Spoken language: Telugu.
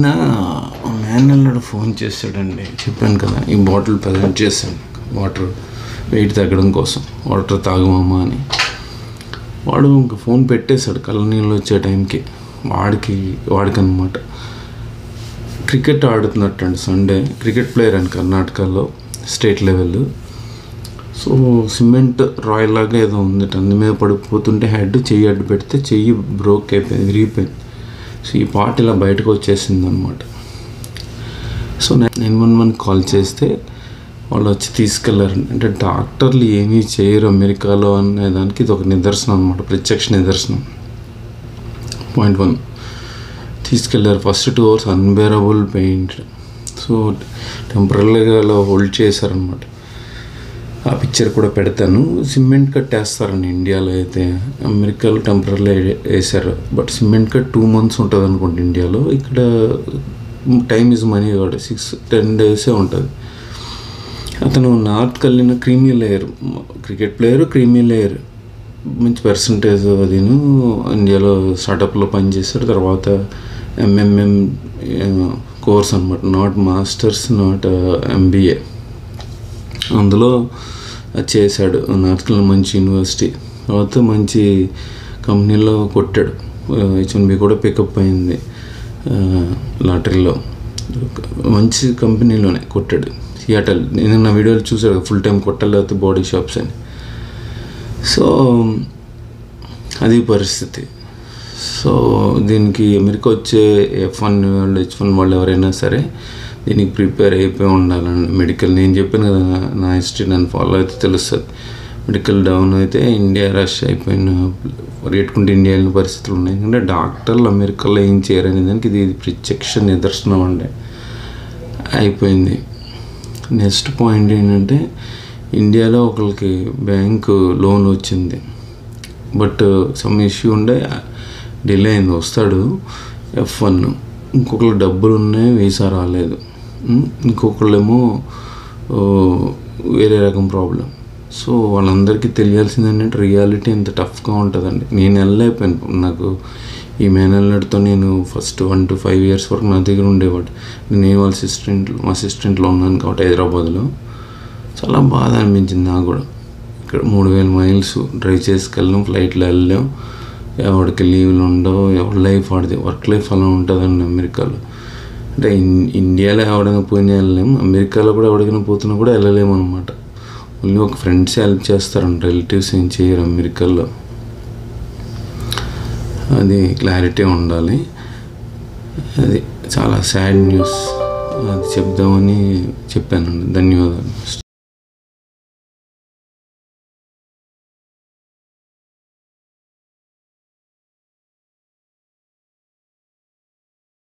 నా మేనల్లుడు ఫోన్ చేశాడండి, చెప్పాను కదా ఈ బాటిల్ ప్రజెంట్ చేశాను వాటర్ వెయిట్ తగ్గడం కోసం, వాటర్ తాగమమ్మా అని. వాడు ఇంకా ఫోన్ పెట్టేశాడు కళ్ళ నీళ్ళు వచ్చే టైంకి. వాడికన్నమాట క్రికెట్ ఆడుతున్నట్టండి, సండే క్రికెట్ ప్లేయర్ అని కర్ణాటకలో state level. So cement royal లాగా ఏదో ఉంది, అందు మీద పడిపోతుంటే చెయ్యి అడ్డు పెడితే చెయ్యి బ్రోక్ అయిపోయింది, విరిగిపోయింది. సో ఈ పార్ట్ ఇలా బయటకు వచ్చేసింది అనమాట. సో 911 కాల్ చేస్తే వాళ్ళు వచ్చి తీసుకెళ్లారు. అంటే డాక్టర్లు ఏమీ చేయరు అమెరికాలో అనే దానికి ఇది ఒక నిదర్శనం అనమాట, ప్రత్యక్ష నిదర్శనం. పాయింట్ 1 తీసుకెళ్లారు. First 2 hours unbearable pain. So టెంపరీగా అలా హోల్డ్ చేశారనమాట. ఆ పిక్చర్ కూడా పెడతాను. సిమెంట్ కట్టేస్తారండి ఇండియాలో అయితే, అమెరికాలో టెంపరీగా వేసారు. బట్ సిమెంట్ కట్ 2 months ఉంటుంది అనుకోండి ఇండియాలో. ఇక్కడ టైమ్ ఈజ్ మనీ కాబట్టి 6-10 days ఉంటుంది. అతను నార్త్కి వెళ్ళిన creamy layer cricket player, creamy layer మంచి పర్సంటేజ్ అదిను ఇండియాలో స్టార్టప్లో పనిచేశారు. తర్వాత MMM కోర్స్ అనమాట, నాట్ మాస్టర్స్, నాట్ MBA, అందులో చేశాడు. నార్త్లో మంచి యూనివర్సిటీ, తర్వాత మంచి కంపెనీలో కొట్టాడు. H1B కూడా పికప్ అయింది లాటరీలో, మంచి కంపెనీలోనే కొట్టాడు. సియాటల్, నేను నా వీడియోలు చూసాడు, ఫుల్ టైం కొట్టాలి లేకపోతే బాడీ షాప్స్ అని. సో అది పరిస్థితి. సో దీనికి అమెరికా వచ్చే F1 వాళ్ళు, H1 వాళ్ళు ఎవరైనా సరే దీనికి ప్రిపేర్ అయిపోయి ఉండాలండి. మెడికల్, నేను చెప్పాను కదా నా హిస్టరీ, నన్ను ఫాలో అయితే తెలుస్తుంది. మెడికల్ డౌన్ అయితే ఇండియా రష్ అయిపోయిన పరిగెట్టుకుంటే ఇండియా వెళ్ళిన పరిస్థితులు ఉన్నాయి. ఎందుకంటే డాక్టర్లు అమెరికాలో ఏం చేయరనే దానికి ఇది ప్రత్యక్ష నిదర్శనం అండి. అయిపోయింది. నెక్స్ట్ పాయింట్ ఏంటంటే, ఇండియాలో ఒకరికి బ్యాంకు లోన్ వచ్చింది, బట్ సమ్ ఇష్యూ ఉండే డిలే అయింది. వస్తాడు F1, ఇంకొకరికి డబ్బులు ఉన్నాయి, వీసా రాలేదు, ఇంకొకళ్ళేమో వేరే రకం ప్రాబ్లం. సో వాళ్ళందరికీ తెలియాల్సింది ఏంటంటే రియాలిటీ ఎంత టఫ్గా ఉంటుందండి. నేను వెళ్ళలేకపోయాను. నాకు ఈ మేనల్లుడితో నేను ఫస్ట్ 1 to 5 years వరకు నా దగ్గర ఉండేవాడు. నేను మా అసిస్టెంట్లో ఉన్నాను కాబట్టి హైదరాబాద్లో. చాలా బాధ అనిపించింది నాకు కూడా. ఇక్కడ 3000 miles డ్రైవ్ చేసుకెళ్ళాం, ఫ్లైట్లో వెళ్ళాం, ఎవరికి లీవ్లు ఉండవు, ఎవరి లైఫ్ ఆడితే వర్క్ లైఫ్ అలా ఉంటుందండి అమెరికాలో. అంటే ఇండియాలో ఎవడైనా పోయినా వెళ్ళలేము, అమెరికాలో కూడా ఎవరికైనా పోతున్నా కూడా వెళ్ళలేము అనమాట. ఓన్లీ ఒక ఫ్రెండ్స్ హెల్ప్ చేస్తారంట, రిలేటివ్స్ ఏం చేయరు అమెరికాలో. అది క్లారిటీ ఉండాలి. అది చాలా సాడ్ న్యూస్, అది చెప్దామని చెప్పానండి. ధన్యవాదాలు.